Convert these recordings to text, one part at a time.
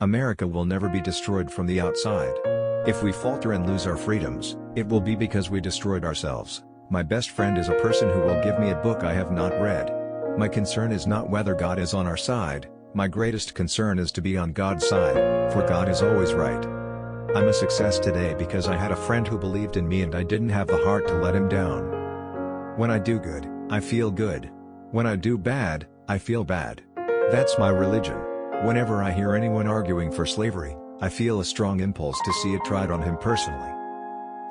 America will never be destroyed from the outside. If we falter and lose our freedoms, it will be because we destroyed ourselves. My best friend is a person who will give me a book I have not read. My concern is not whether God is on our side, my greatest concern is to be on God's side, for God is always right. I'm a success today because I had a friend who believed in me and I didn't have the heart to let him down. When I do good, I feel good. When I do bad, I feel bad. That's my religion. Whenever I hear anyone arguing for slavery, I feel a strong impulse to see it tried on him personally.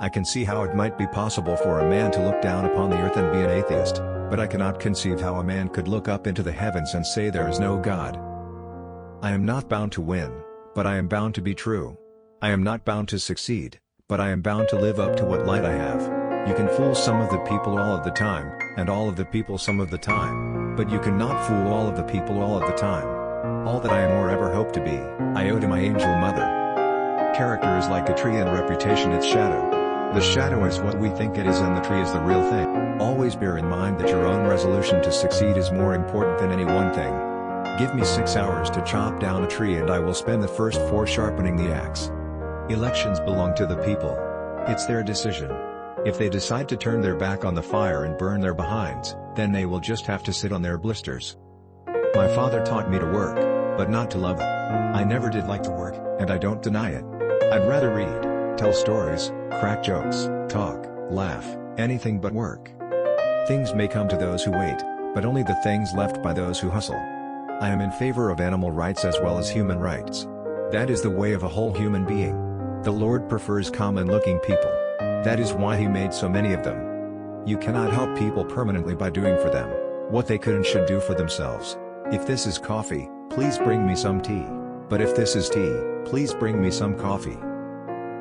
I can see how it might be possible for a man to look down upon the earth and be an atheist, but I cannot conceive how a man could look up into the heavens and say there is no God. I am not bound to win, but I am bound to be true. I am not bound to succeed, but I am bound to live up to what light I have. You can fool some of the people all of the time, and all of the people some of the time, but you cannot fool all of the people all of the time. All that I am or ever hope to be, I owe to my angel mother. Character is like a tree and reputation its shadow. The shadow is what we think it is and the tree is the real thing. Always bear in mind that your own resolution to succeed is more important than any one thing. Give me 6 hours to chop down a tree and I will spend the first 4 sharpening the axe. Elections belong to the people. It's their decision. If they decide to turn their back on the fire and burn their behinds, then they will just have to sit on their blisters. My father taught me to work, but not to love it. I never did like to work, and I don't deny it. I'd rather read, tell stories, crack jokes, talk, laugh, anything but work. Things may come to those who wait, but only the things left by those who hustle. I am in favor of animal rights as well as human rights. That is the way of a whole human being. The Lord prefers common-looking people. That is why He made so many of them. You cannot help people permanently by doing for them what they could and should do for themselves. If this is coffee, please bring me some tea. But if this is tea, please bring me some coffee.